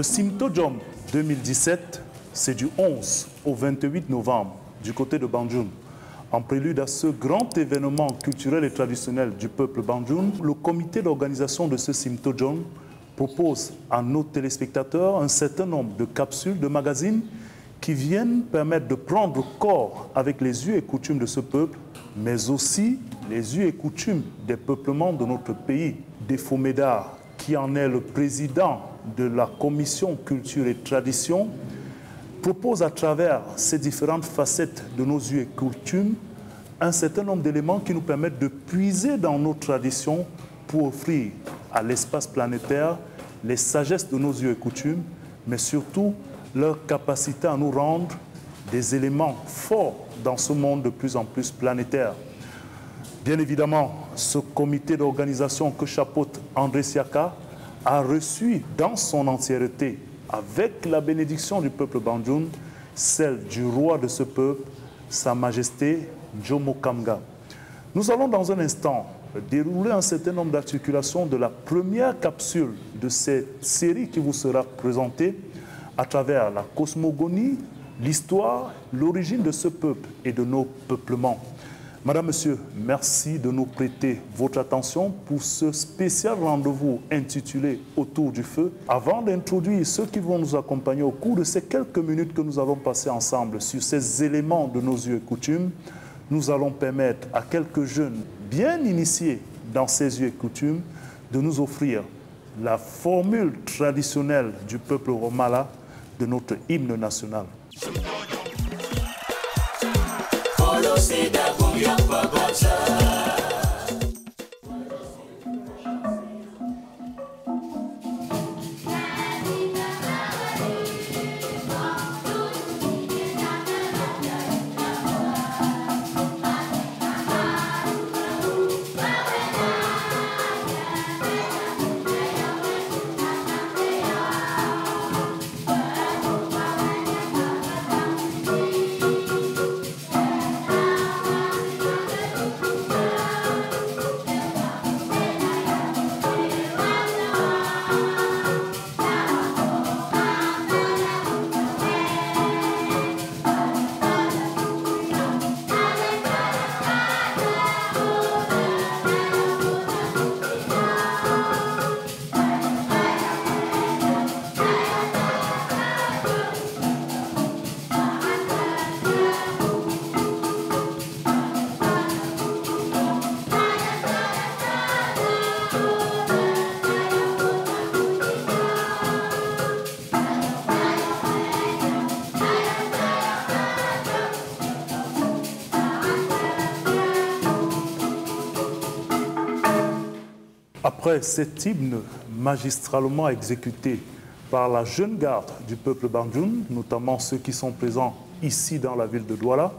Le Simtojom 2017, c'est du 11 au 28 novembre du côté de Banjul. En prélude à ce grand événement culturel et traditionnel du peuple Banjul, le comité d'organisation de ce Simtojom propose à nos téléspectateurs un certain nombre de capsules, de magazines qui viennent permettre de prendre corps avec les us et coutumes de ce peuple, mais aussi les us et coutumes des peuplements de notre pays. Defo Médard, qui en est le président de la commission culture et tradition, propose à travers ces différentes facettes de nos us et coutumes un certain nombre d'éléments qui nous permettent de puiser dans nos traditions pour offrir à l'espace planétaire les sagesses de nos us et coutumes, mais surtout leur capacité à nous rendre des éléments forts dans ce monde de plus en plus planétaire. Bien évidemment, ce comité d'organisation que chapeaute André Siaka a reçu dans son entièreté, avec la bénédiction du peuple Banjul, celle du roi de ce peuple, Sa Majesté Jomo Kamga. Nous allons dans un instant dérouler un certain nombre d'articulations de la première capsule de cette série qui vous sera présentée à travers la cosmogonie, l'histoire, l'origine de ce peuple et de nos peuplements. Madame, Monsieur, merci de nous prêter votre attention pour ce spécial rendez-vous intitulé Autour du feu. Avant d'introduire ceux qui vont nous accompagner au cours de ces quelques minutes que nous allons passer ensemble sur ces éléments de nos us et coutumes, nous allons permettre à quelques jeunes bien initiés dans ces us et coutumes de nous offrir la formule traditionnelle du peuple Romala de notre hymne national. Après cet hymne magistralement exécuté par la jeune garde du peuple Banjul, notamment ceux qui sont présents ici dans la ville de Douala,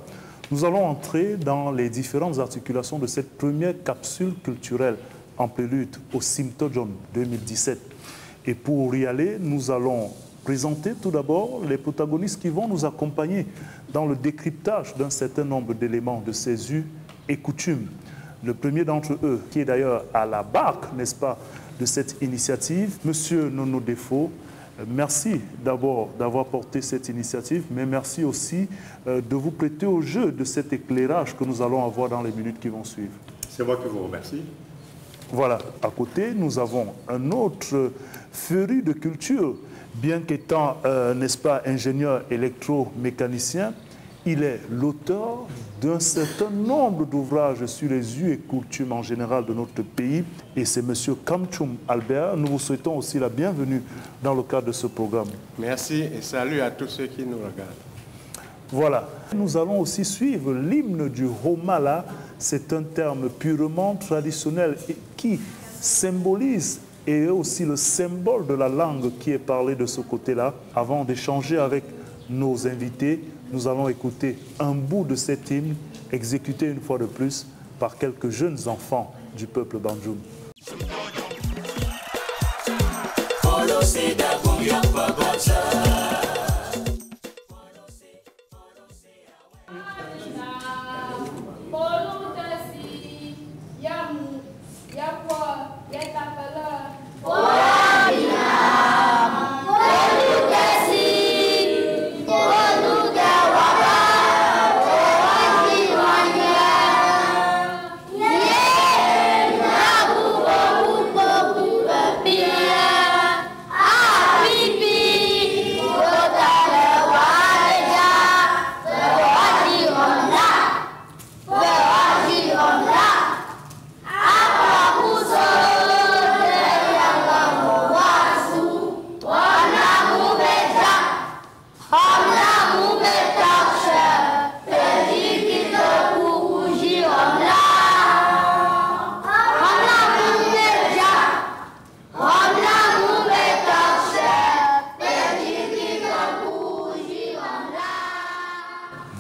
nous allons entrer dans les différentes articulations de cette première capsule culturelle en prélude au Simtojom 2017. Et pour y aller, nous allons présenter tout d'abord les protagonistes qui vont nous accompagner dans le décryptage d'un certain nombre d'éléments de ces us et coutumes. Le premier d'entre eux, qui est d'ailleurs à la barque, n'est-ce pas, de cette initiative, Monsieur Nono Defo, merci d'abord d'avoir porté cette initiative, mais merci aussi de vous prêter au jeu de cet éclairage que nous allons avoir dans les minutes qui vont suivre. C'est moi qui vous remercie. Voilà, à côté, nous avons un autre féru de culture, bien qu'étant, n'est-ce pas, ingénieur électromécanicien. Il est l'auteur d'un certain nombre d'ouvrages sur les us et coutumes en général de notre pays. Et c'est M. Kamchoum Albert. Nous vous souhaitons aussi la bienvenue dans le cadre de ce programme. Merci et salut à tous ceux qui nous regardent. Voilà. Nous allons aussi suivre l'hymne du Romala. C'est un terme purement traditionnel qui symbolise et est aussi le symbole de la langue qui est parlée de ce côté-là. Avant d'échanger avec nos invités, nous allons écouter un bout de cet hymne exécuté une fois de plus par quelques jeunes enfants du peuple Banjul. Wow!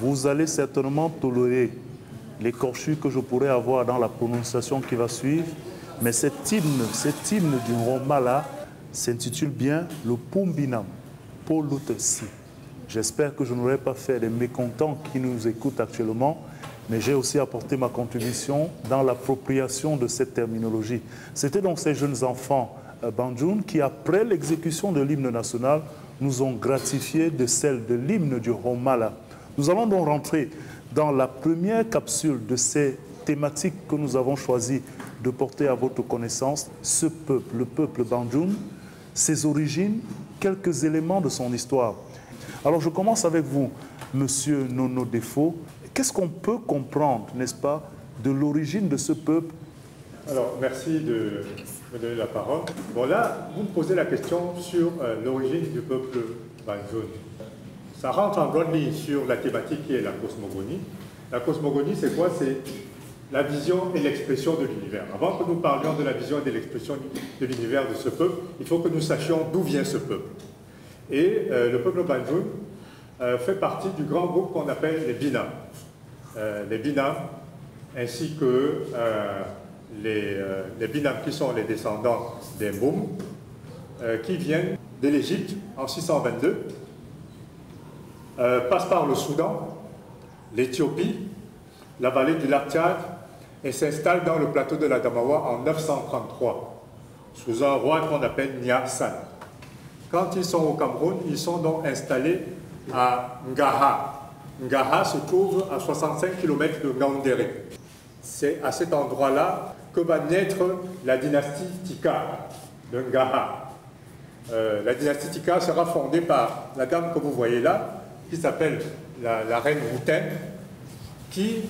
vous allez certainement tolérer l'écorchure que je pourrais avoir dans la prononciation qui va suivre, mais cet hymne du Roma-là s'intitule bien le Pumbinam, Paul Luther. J'espère que je n'aurai pas fait des mécontents qui nous écoutent actuellement, mais j'ai aussi apporté ma contribution dans l'appropriation de cette terminologie. C'était donc ces jeunes enfants Banjoun qui, après l'exécution de l'hymne national, nous ont gratifié de celle de l'hymne du Romala. Nous allons donc rentrer dans la première capsule de ces thématiques que nous avons choisi de porter à votre connaissance, ce peuple, le peuple Banjoun, ses origines, quelques éléments de son histoire. Alors je commence avec vous, Monsieur Nono Defo. Qu'est-ce qu'on peut comprendre, n'est-ce pas, de l'origine de ce peuple? Alors, merci de me donner la parole. Bon, là, vous me posez la question sur l'origine du peuple Banjoun. Ça rentre en grande ligne sur la thématique qui est la cosmogonie. La cosmogonie, c'est quoi? C'est la vision et l'expression de l'univers. Avant que nous parlions de la vision et de l'expression de l'univers de ce peuple, il faut que nous sachions d'où vient ce peuple. Et le peuple Banjoun fait partie du grand groupe qu'on appelle les Binam. Les Binam, ainsi que les Binam qui sont les descendants des Moum, qui viennent de l'Égypte en 622, passent par le Soudan, l'Éthiopie, la vallée du lac Tchad, et s'installent dans le plateau de l'Adamawa en 933, sous un roi qu'on appelle Nya San. Quand ils sont au Cameroun, ils sont donc installés à Ngaha. Ngaha se trouve à 65 km de Ngaoundéré. C'est à cet endroit-là que va naître la dynastie Tika de Ngaha. La dynastie Tika sera fondée par la dame que vous voyez là, qui s'appelle la reine Wouten, qui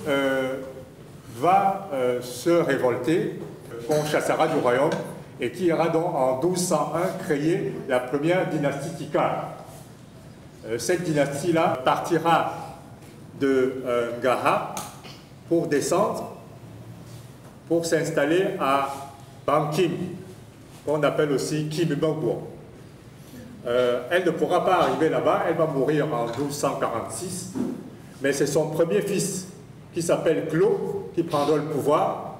va se révolter contre Chassara du royaume et qui ira donc en 1201 créer la première dynastie Tika. Cette dynastie-là partira de Ngaha pour descendre, pour s'installer à Bankim, qu'on appelle aussi Kimibangwo. Elle ne pourra pas arriver là-bas, elle va mourir en 1246, mais c'est son premier fils qui s'appelle Klo qui prendra le pouvoir,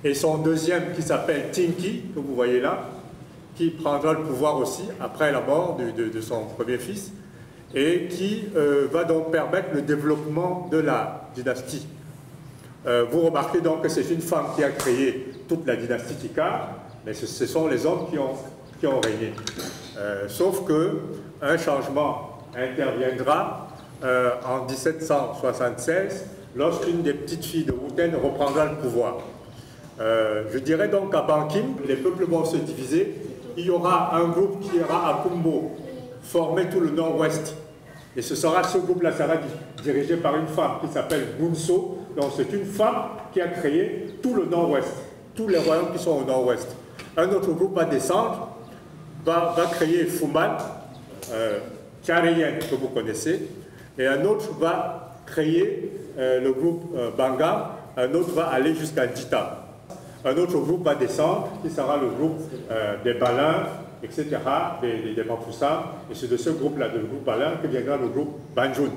et son deuxième qui s'appelle Tinki, que vous voyez là, qui prendra le pouvoir aussi après la mort de son premier fils, et qui va donc permettre le développement de la dynastie. Vous remarquez donc que c'est une femme qui a créé toute la dynastie Tika, mais ce sont les hommes qui ont régné. Sauf qu'un changement interviendra en 1776, lorsqu'une des petites filles de Wouten reprendra le pouvoir. Je dirais donc qu'à Bankim, les peuples vont se diviser. Il y aura un groupe qui ira à Kumbo, former tout le nord-ouest. Et ce groupe-là sera dirigé par une femme qui s'appelle Gunso. Donc c'est une femme qui a créé tout le nord-ouest, tous les royaumes qui sont au nord-ouest. Un autre groupe va descendre, va créer Fuman, Tchareyen que vous connaissez, et un autre va créer le groupe Banga, un autre va aller jusqu'à Djita. Un autre groupe va descendre, qui sera le groupe des Balins, etc., des Mapoussam, et c'est de ce groupe-là, le groupe Balin, que viendra le groupe Banjoun.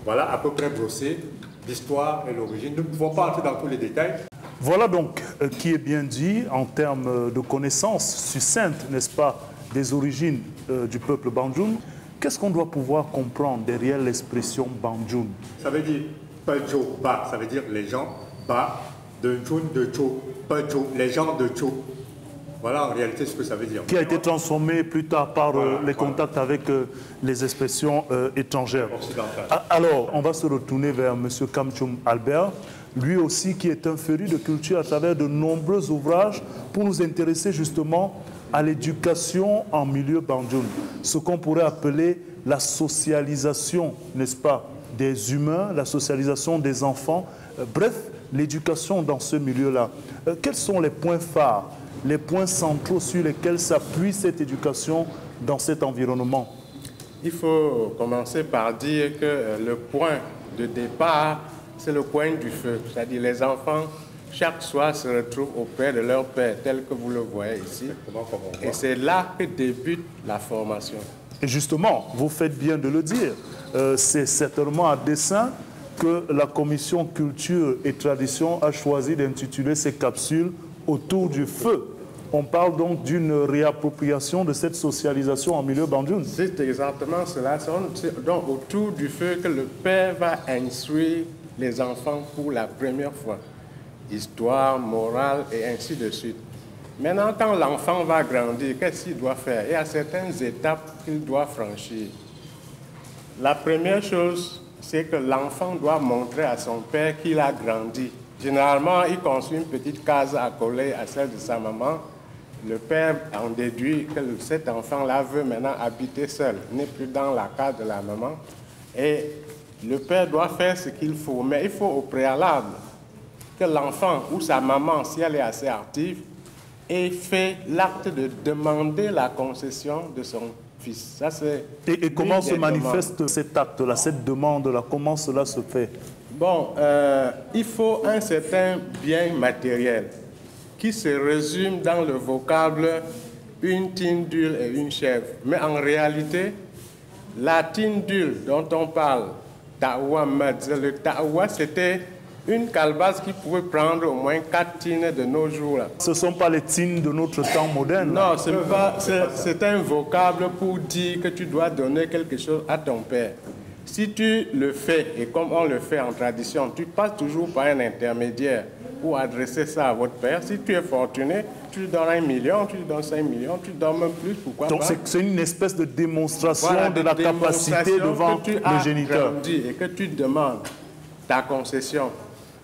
Voilà à peu près brossé l'histoire et l'origine. Nous ne pouvons pas entrer dans tous les détails. Voilà donc qui est bien dit en termes de connaissances succinctes, n'est-ce pas, des origines du peuple Banjoun. Qu'est-ce qu'on doit pouvoir comprendre derrière l'expression Banjoun? Ça veut dire Pajo, Ba, ça veut dire les gens, Ba, de Joun, de Cho, Pajo, les gens de Cho. Voilà en réalité ce que ça veut dire. Qui a été transformé plus tard par les contacts avec les expressions étrangères. Alors, on va se retourner vers M. Kamchoum Albert, lui aussi qui est un féru de culture à travers de nombreux ouvrages pour nous intéresser justement à l'éducation en milieu Banjoun. Ce qu'on pourrait appeler la socialisation, n'est-ce pas, des humains, la socialisation des enfants, bref, l'éducation dans ce milieu-là. Quels sont les points phares, les points centraux sur lesquels s'appuie cette éducation dans cet environnement? Il faut commencer par dire que le point de départ, c'est le point du feu. C'est-à-dire les enfants, chaque soir, se retrouvent auprès de leur père, tel que vous le voyez ici. Et c'est là que débute la formation. Et justement, vous faites bien de le dire. C'est certainement à dessein que la commission culture et tradition a choisi d'intituler ces capsules autour du feu. On parle donc d'une réappropriation de cette socialisation en milieu bandjoun. C'est exactement cela. C'est donc autour du feu que le père va instruire les enfants pour la première fois. Histoire, morale et ainsi de suite. Maintenant, quand l'enfant va grandir, qu'est-ce qu'il doit faire? Il y a certaines étapes qu'il doit franchir. La première chose, c'est que l'enfant doit montrer à son père qu'il a grandi. Généralement, il construit une petite case à coller à celle de sa maman. Le père en déduit que cet enfant-là veut maintenant habiter seul, n'est plus dans la case de la maman. Et le père doit faire ce qu'il faut. Mais il faut au préalable que l'enfant ou sa maman, si elle est assez active, ait fait l'acte de demander la concession de son fils. Ça, et comment se manifeste cet acte-là, cette demande-là? Comment cela se fait? Bon, il faut un certain bien matériel qui se résume dans le vocable une tine d'huile et une chèvre. Mais en réalité, la tine d'huile dont on parle, le ta'oua, c'était une calebasse qui pouvait prendre au moins 4 tines de nos jours. Là. Ce ne sont pas les tines de notre temps moderne. Non, c'est un vocable pour dire que tu dois donner quelque chose à ton père. Si tu le fais, et comme on le fait en tradition, tu passes toujours par un intermédiaire pour adresser ça à votre père. Si tu es fortuné, tu lui donnes 1 million, tu lui donnes 5 millions, tu lui donnes même plus, pourquoi donc pas? c'est une espèce de démonstration de la capacité devant le géniteur. Et que tu demandes ta concession.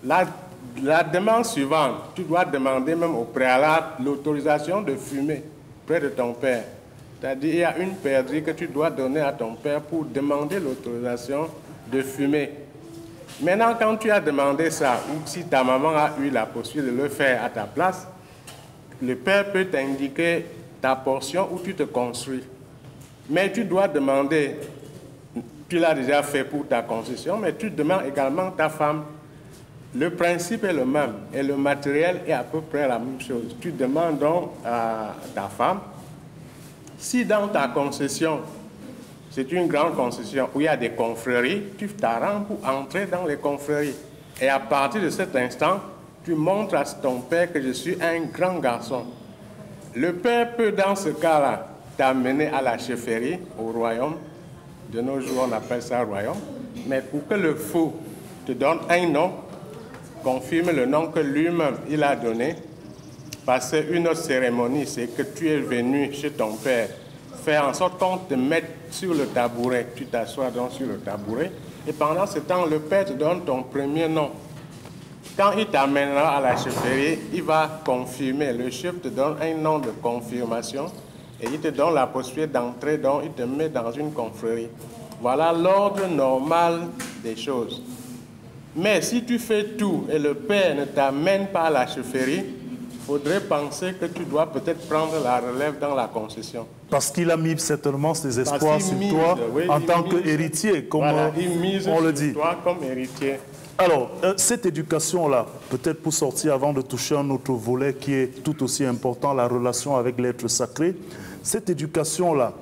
La demande suivante, tu dois demander même au préalable l'autorisation de fumer près de ton père. C'est-à-dire il y a une perdrix que tu dois donner à ton père pour demander l'autorisation de fumer. Maintenant, quand tu as demandé ça, ou si ta maman a eu la possibilité de le faire à ta place, le père peut t'indiquer ta portion où tu te construis. Mais tu dois demander, tu l'as déjà fait pour ta concession, mais tu demandes également ta femme. Le principe est le même et le matériel est à peu près la même chose. Tu demandes donc à ta femme, si dans ta concession, c'est une grande concession où il y a des confréries, tu t'arranges pour entrer dans les confréries. Et à partir de cet instant, tu montres à ton père que je suis un grand garçon. Le père peut, dans ce cas-là, t'amener à la chefferie, au royaume. De nos jours, on appelle ça royaume. Mais pour que le fou te donne un nom, confirme le nom que lui-même il a donné, passer une autre cérémonie, c'est que tu es venu chez ton père, faire en sorte qu'on te mette sur le tabouret. Tu t'assois donc sur le tabouret, et pendant ce temps, le père te donne ton premier nom. Quand il t'amènera à la chefferie, il va confirmer. Le chef te donne un nom de confirmation, et il te donne la possibilité d'entrer, donc il te met dans une confrérie. Voilà l'ordre normal des choses. Mais si tu fais tout et le père ne t'amène pas à la chefferie, il faudrait penser que tu dois peut-être prendre la relève dans la concession. Parce qu'il a mis certainement ses espoirs sur toi en tant qu'héritier, comme on le dit. Toi comme héritier. Alors, cette éducation-là, peut-être pour sortir avant de toucher un autre volet qui est tout aussi important, la relation avec l'être sacré, cette éducation-là,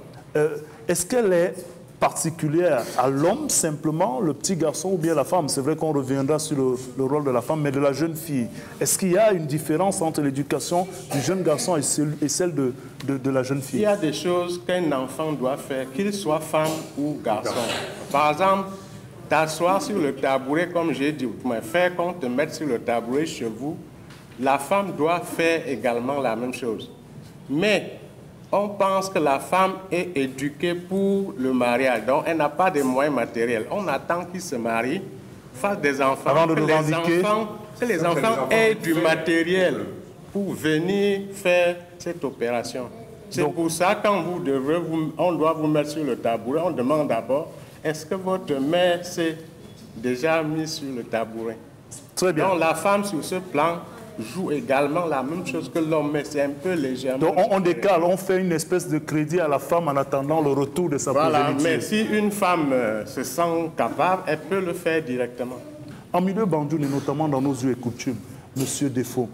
est-ce qu'elle est particulière à l'homme simplement, le petit garçon ou bien la femme? C'est vrai qu'on reviendra sur le rôle de la femme, mais de la jeune fille. Est-ce qu'il y a une différence entre l'éducation du jeune garçon et celle de la jeune fille? Il y a des choses qu'un enfant doit faire, qu'il soit femme ou garçon. Par exemple, t'asseoir sur le tabouret, comme j'ai dit, faire qu'on te mette sur le tabouret chez vous, la femme doit faire également la même chose. Mais on pense que la femme est éduquée pour le mariage, donc elle n'a pas de moyens matériels. On attend qu'ils se marient, fassent des enfants, que les enfants aient du matériel pour venir faire cette opération. C'est pour ça que quand on doit vous mettre sur le tabouret, on demande d'abord, est-ce que votre mère s'est déjà mise sur le tabouret? Très bien. Donc la femme sur ce plan joue également la même chose que l'homme, mais c'est un peu légèrement... Donc on décale, on fait une espèce de crédit à la femme en attendant le retour de sa progéniture. Mais si une femme se sent capable, elle peut le faire directement. En milieu bandjoun et notamment dans nos us et coutumes, Monsieur Défaut,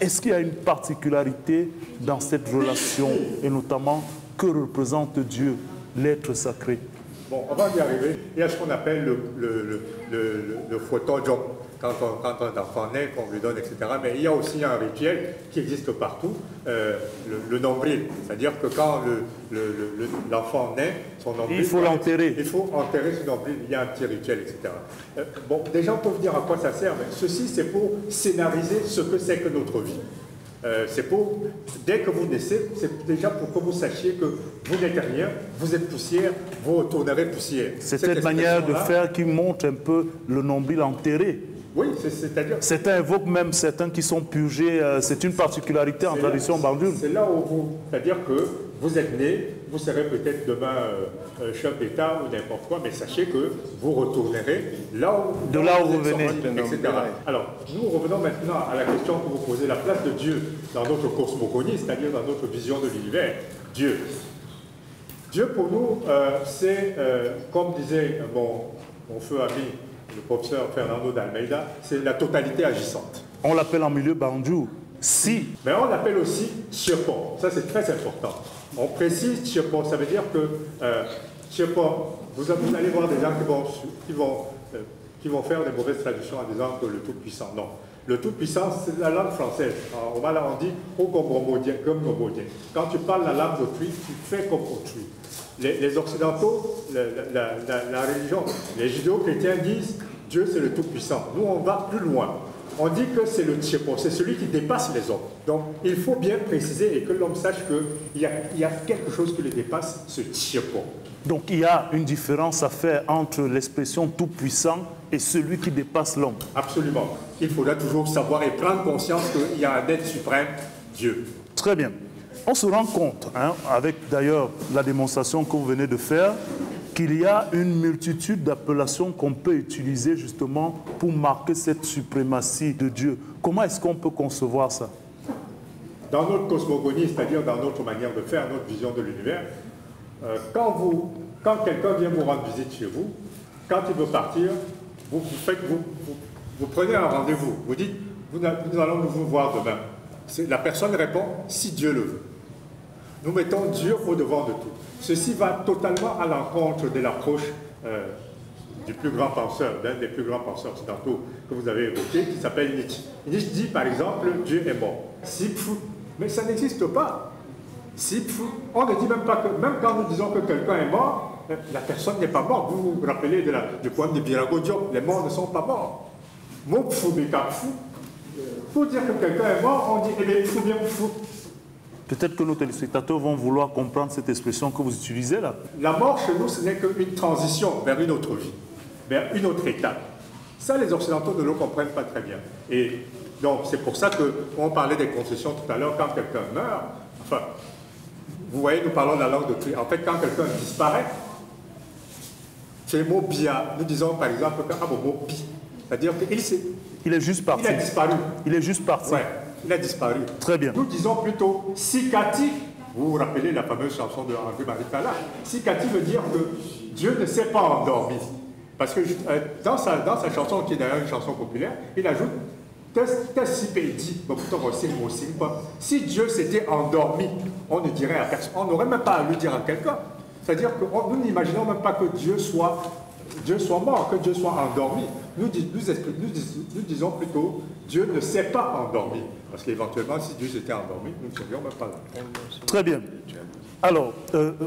est-ce qu'il y a une particularité dans cette relation et notamment que représente Dieu, l'être sacré? Bon, avant d'y arriver, il y a ce qu'on appelle le photojong. Quand un enfant naît, qu'on lui donne, etc. Mais il y a aussi un rituel qui existe partout, le nombril. C'est-à-dire que quand l'enfant naît, son nombril... Il faut l'enterrer. Il faut enterrer ce nombril, il y a un petit rituel, etc. Bon, des gens peuvent dire à quoi ça sert, mais ceci, c'est pour scénariser ce que c'est que notre vie. C'est pour, dès que vous naissez, c'est déjà pour que vous sachiez que vous n'êtes rien, vous êtes poussière, vous retournerez poussière. C'est cette manière de faire qui montre un peu le nombril enterré. Oui, c'est-à-dire... Certains évoquent même certains qui sont purgés, c'est une particularité en tradition bandune. C'est là où vous... C'est-à-dire que vous êtes né, vous serez peut-être demain chef d'État ou n'importe quoi, mais sachez que vous retournerez là où vous venez, etc. Alors, nous revenons maintenant à la question que vous posez, la place de Dieu dans notre cosmogonie, c'est-à-dire dans notre vision de l'univers. Dieu. Dieu pour nous, c'est, comme disait mon feu ami, le professeur Fernando d'Almeida, c'est la totalité agissante. On l'appelle en milieu bandou, si. Mais on l'appelle aussi Tchepo. Ça, c'est très important. On précise Tchepo. Ça veut dire que Tchepo, vous allez voir des gens qui vont faire des mauvaises traductions en disant que le Tout-Puissant. Non. Le Tout-Puissant, c'est la langue française. On dit quand tu parles la langue d'autrui, tu fais comme autrui. Les Occidentaux, la religion, les judéo-chrétiens disent Dieu c'est le Tout-Puissant. Nous, on va plus loin. On dit que c'est le Tchepo, c'est celui qui dépasse les hommes. Donc, il faut bien préciser et que l'homme sache qu'il y a quelque chose qui le dépasse, ce Tchepo. Donc, il y a une différence à faire entre l'expression Tout-Puissant et celui qui dépasse l'homme. Absolument. Il faudra toujours savoir et prendre conscience qu'il y a un être suprême, Dieu. Très bien. On se rend compte, avec d'ailleurs la démonstration que vous venez de faire, qu'il y a une multitude d'appellations qu'on peut utiliser justement pour marquer cette suprématie de Dieu. Comment est-ce qu'on peut concevoir ça? Dans notre cosmogonie, c'est-à-dire dans notre manière de faire, notre vision de l'univers, quand quelqu'un vient vous rendre visite chez vous, quand il veut partir, vous prenez un rendez-vous. Vous dites, nous allons vous voir demain. La personne répond, si Dieu le veut. Nous mettons Dieu au-devant de tout. Ceci va totalement à l'encontre de l'approche du plus grand penseur, d'un des plus grands penseurs occidentaux que vous avez évoqué, qui s'appelle Nietzsche. Nietzsche dit, par exemple, Dieu est mort. Sipfu. Mais ça n'existe pas. Sipfu. On ne dit même pas que, même quand nous disons que quelqu'un est mort, la personne n'est pas morte. Vous vous rappelez du poème de Birago Diop, les morts ne sont pas morts. Mopfu bekapfu. Pour dire que quelqu'un est mort, on dit, eh bien, il faut bien fou. Peut-être que nos téléspectateurs vont vouloir comprendre cette expression que vous utilisez là. La mort chez nous, ce n'est qu'une transition vers une autre vie, vers une autre étape. Ça, les Occidentaux ne le comprennent pas très bien. Et donc, c'est pour ça qu'on parlait des concessions tout à l'heure, quand quelqu'un meurt, enfin, vous voyez, nous parlons de la langue de Twi. En fait, quand quelqu'un disparaît, c'est le mot bia. Nous disons par exemple le mot pi. C'est-à-dire qu'il est juste parti. Il a disparu. Il est juste parti. Ouais. Il a disparu. Très bien. Nous disons plutôt Sikati. Vous vous rappelez la fameuse chanson de Henri-Marie Tala. Sikati veut dire que Dieu ne s'est pas endormi. Parce que dans sa chanson, qui est d'ailleurs une chanson populaire, il ajoute si Dieu s'était endormi, on ne dirait à personne, on n'aurait même pas à lui dire à quelqu'un. C'est-à-dire que nous n'imaginons même pas que Dieu soit mort, que Dieu soit endormi. Nous disons plutôt Dieu ne s'est pas endormi. Parce qu'éventuellement, si Dieu s'était endormi, nous ne serions même pas là. Très bien. Alors,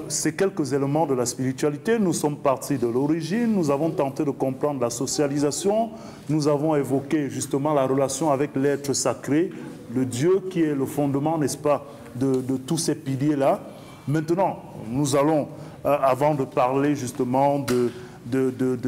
ces quelques éléments de la spiritualité, nous sommes partis de l'origine, nous avons tenté de comprendre la socialisation, nous avons évoqué justement la relation avec l'être sacré, le Dieu qui est le fondement, n'est-ce pas, de tous ces piliers-là. Maintenant, nous allons, avant de parler justement de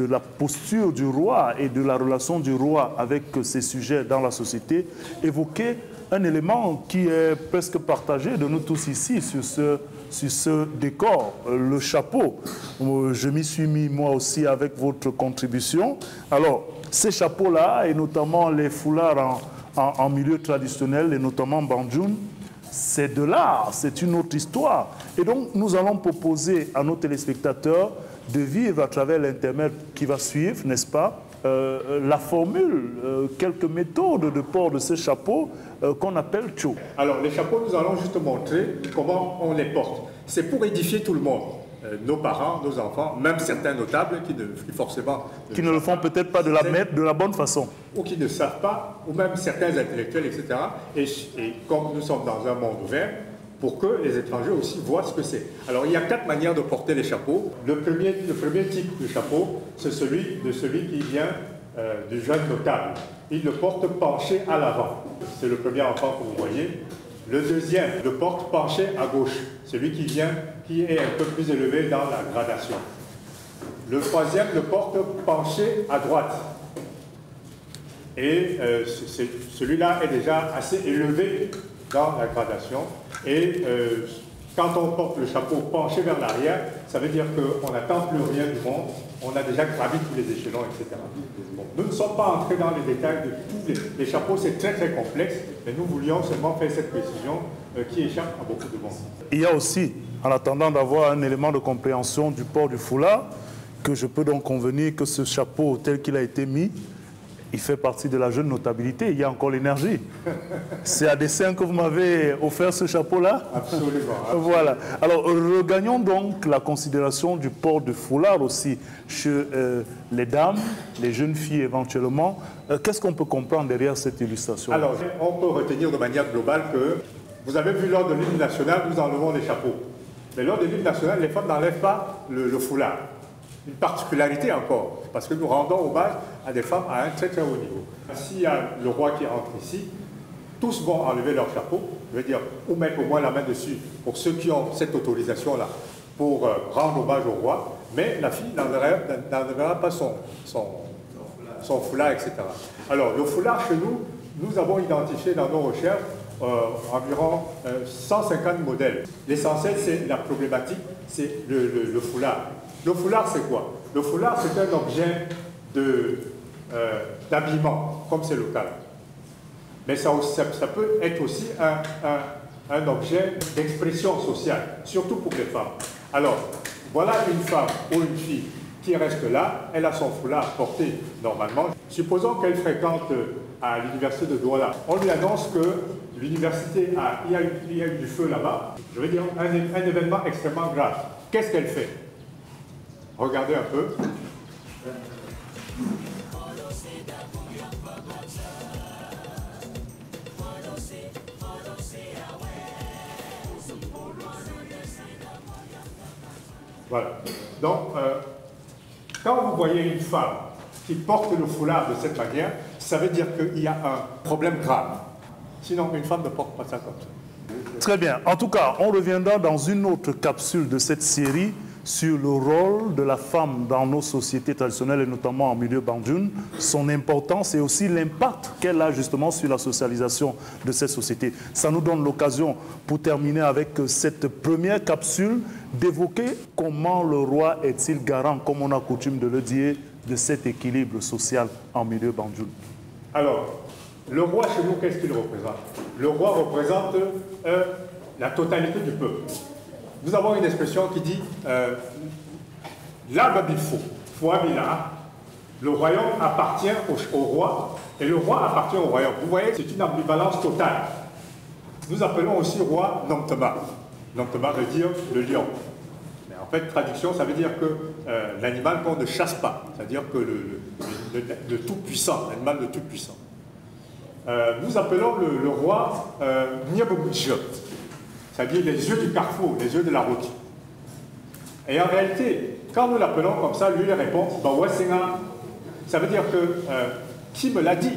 la posture du roi et de la relation du roi avec ces sujets dans la société, évoquer un élément qui est presque partagé de nous tous ici sur ce décor, le chapeau. Je m'y suis mis moi aussi avec votre contribution. Alors, ces chapeaux-là, et notamment les foulards en milieu traditionnel, et notamment bandjoun, c'est de l'art, c'est une autre histoire. Et donc, nous allons proposer à nos téléspectateurs de vivre à travers l'intermède qui va suivre, n'est-ce pas, la formule, quelques méthodes de port de ces chapeaux qu'on appelle tcho. Alors, les chapeaux, nous allons juste montrer comment on les porte. C'est pour édifier tout le monde. nos parents, nos enfants, même certains notables qui ne le font peut-être pas de la bonne façon. Ou qui ne savent pas, ou même certains intellectuels, etc. Et comme nous sommes dans un monde ouvert, pour que les étrangers aussi voient ce que c'est. Alors il y a 4 manières de porter les chapeaux. Le premier type de chapeau, c'est celui qui vient du jeune notable. Il le porte penché à l'avant. C'est le premier enfant que vous voyez. Le deuxième le porte penché à gauche, celui qui est un peu plus élevé dans la gradation. Le troisième le porte penché à droite. Et celui-là est déjà assez élevé dans la gradation. Et quand on porte le chapeau penché vers l'arrière, ça veut dire qu'on n'attend plus rien du monde, on a déjà gravi tous les échelons, etc. Bon, nous ne sommes pas entrés dans les détails de tous les chapeaux, c'est très très complexe, mais nous voulions seulement faire cette précision qui échappe à beaucoup de monde. Il y a aussi, en attendant d'avoir un élément de compréhension du port du foulard, que je peux donc convenir que ce chapeau tel qu'il a été mis, il fait partie de la jeune notabilité, il y a encore l'énergie. C'est à dessein que vous m'avez offert ce chapeau-là? Absolument, absolument. Voilà. Alors, regagnons donc la considération du port de foulard aussi chez les dames, les jeunes filles éventuellement. Qu'est-ce qu'on peut comprendre derrière cette illustration? Alors, on peut retenir de manière globale que, vous avez vu lors de l'hymne national, nous enlevons les chapeaux. Mais lors de l'hymne national, les femmes n'enlèvent pas le foulard. Une particularité encore, parce que nous rendons hommage à des femmes à un très très haut niveau. S'il y a le roi qui rentre ici, tous vont enlever leur chapeau, je veux dire, ou mettre au moins la main dessus pour ceux qui ont cette autorisation-là, pour rendre hommage au roi, mais la fille n'enlèvera pas son foulard, etc. Alors, le foulard, chez nous, nous avons identifié dans nos recherches environ 150 modèles. L'essentiel, c'est la problématique, c'est le foulard. Le foulard, c'est quoi? Le foulard, c'est un objet d'habillement, comme c'est le cas. Mais ça peut être aussi un objet d'expression sociale, surtout pour les femmes. Alors, voilà une femme ou une fille qui reste là, elle a son foulard porté normalement. Supposons qu'elle fréquente à l'université de Douala. On lui annonce que l'université il y a eu du feu là-bas. Je veux dire, un événement extrêmement grave. Qu'est-ce qu'elle fait? Regardez un peu. Voilà. Donc, quand vous voyez une femme qui porte le foulard de cette manière, ça veut dire qu'il y a un problème grave. Sinon, une femme ne porte pas ça comme ça. Très bien. En tout cas, on reviendra dans une autre capsule de cette série sur le rôle de la femme dans nos sociétés traditionnelles et notamment en milieu bandjoun, son importance et aussi l'impact qu'elle a justement sur la socialisation de cette société. Ça nous donne l'occasion, pour terminer avec cette première capsule, d'évoquer comment le roi est-il garant, comme on a coutume de le dire, de cet équilibre social en milieu bandjoun. Alors, le roi chez nous, qu'est-ce qu'il représente? Le roi représente la totalité du peuple. Nous avons une expression qui dit le royaume appartient au roi et le roi appartient au royaume. Vous voyez, c'est une ambivalence totale. Nous appelons aussi roi Nomtema. Nomtema veut dire le lion. Mais en fait, traduction, ça veut dire que l'animal qu'on ne chasse pas, c'est-à-dire que le tout-puissant, l'animal le tout-puissant. Nous appelons le roi Nyabobudjot. C'est-à-dire les yeux du carrefour, les yeux de la route. Et en réalité, quand nous l'appelons comme ça, lui il répond, ça veut dire que, qui me l'a dit?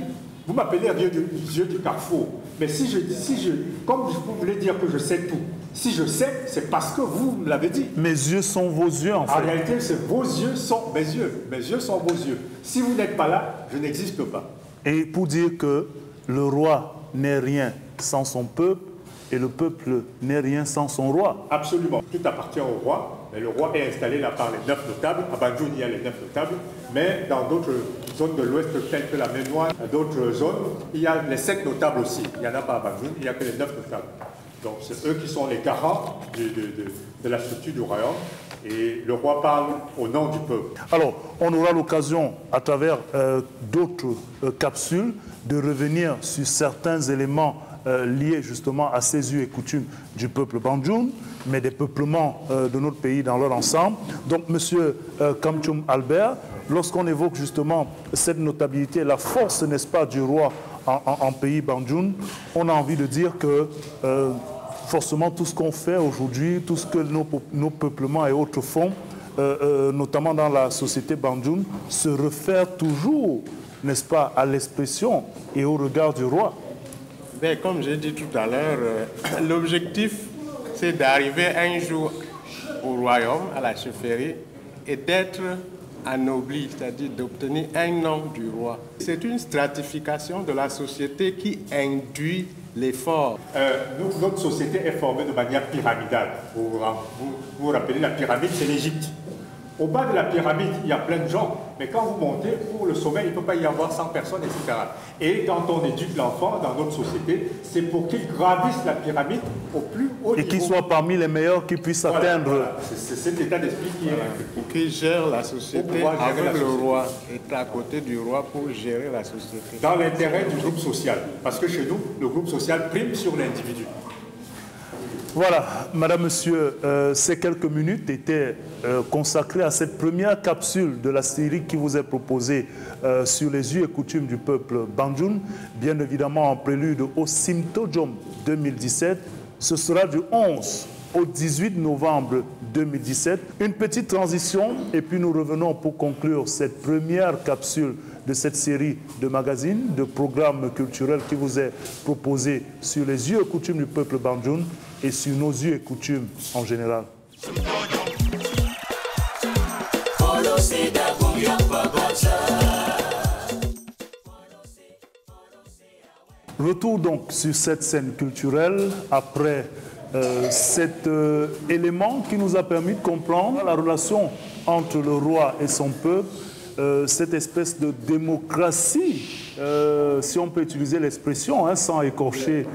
Vous m'appelez les yeux du carrefour. Mais comme vous voulez dire que je sais tout, si je sais, c'est parce que vous me l'avez dit. Mes yeux sont vos yeux, en fait. En réalité, vos yeux sont mes yeux. Mes yeux sont vos yeux. Si vous n'êtes pas là, je n'existe pas. Et pour dire que le roi n'est rien sans son peuple, et le peuple n'est rien sans son roi. Absolument. Tout appartient au roi, mais le roi est installé là par les 9 notables. À Bandjoun, il y a les 9 notables, mais dans d'autres zones de l'Ouest, telles que la Ménoise, d'autres zones, il y a les 7 notables aussi. Il n'y en a pas à Bandjoun, il n'y a que les 9 notables. Donc c'est eux qui sont les garants de la structure du royaume, et le roi parle au nom du peuple. Alors, on aura l'occasion, à travers d'autres capsules, de revenir sur certains éléments liés justement à ces us et coutumes du peuple Bandjoun, mais des peuplements de notre pays dans leur ensemble. Donc, Monsieur Kamchoum Albert, lorsqu'on évoque justement cette notabilité, la force, n'est-ce pas, du roi en pays Bandjoun, on a envie de dire que forcément tout ce qu'on fait aujourd'hui, tout ce que nos peuplements et autres font, notamment dans la société Bandjoun, se réfère toujours, n'est-ce pas, à l'expression et au regard du roi. Ben, comme j'ai dit tout à l'heure, l'objectif, c'est d'arriver un jour au royaume, à la chefferie, et d'être anobli, c'est-à-dire d'obtenir un nom du roi. C'est une stratification de la société qui induit l'effort. Notre société est formée de manière pyramidale. Vous vous rappelez, la pyramide, c'est l'Égypte. Au bas de la pyramide, il y a plein de gens, mais quand vous montez, pour le sommet, il ne peut pas y avoir 100 personnes, etc. Et quand on éduque l'enfant dans notre société, c'est pour qu'il gravisse la pyramide au plus haut niveau. Et qu'il soit parmi les meilleurs qui puissent atteindre... Voilà. C'est cet état d'esprit qui est... Pour qu'il gère la société avec le roi, être à côté du roi pour gérer la société. Dans l'intérêt du groupe social, parce que chez nous, le groupe social prime sur l'individu. Voilà, Madame, Monsieur, ces quelques minutes étaient consacrées à cette première capsule de la série qui vous est proposée sur les us et coutumes du peuple Bandjoun, bien évidemment en prélude au Simtojom 2017. Ce sera du 11 au 18 novembre 2017. Une petite transition et puis nous revenons pour conclure cette première capsule de cette série de magazines, de programmes culturels qui vous est proposé sur les us et coutumes du peuple Bandjoun et sur nos us et coutumes en général. Retour donc sur cette scène culturelle après cet élément qui nous a permis de comprendre la relation entre le roi et son peuple, cette espèce de démocratie, si on peut utiliser l'expression, sans écorcher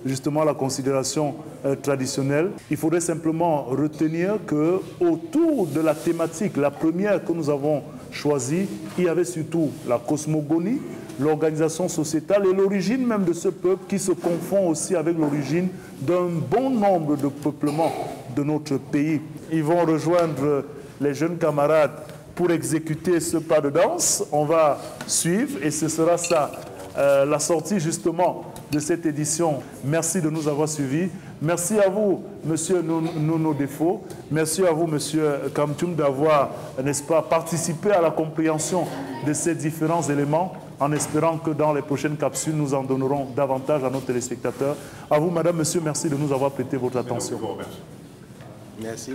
justement la considération traditionnelle. Il faudrait simplement retenir que autour de la thématique, la première que nous avons choisie, il y avait surtout la cosmogonie, l'organisation sociétale et l'origine même de ce peuple qui se confond aussi avec l'origine d'un bon nombre de peuplements de notre pays. Ils vont rejoindre les jeunes camarades pour exécuter ce pas de danse. On va suivre et ce sera ça, la sortie justement de cette édition. Merci de nous avoir suivis. Merci à vous, Monsieur Nono Defo. Merci à vous, Monsieur Kamchoum, d'avoir, n'est-ce pas, participé à la compréhension de ces différents éléments, en espérant que dans les prochaines capsules, nous en donnerons davantage à nos téléspectateurs. À vous, Madame, Monsieur, merci de nous avoir prêté votre attention. Merci.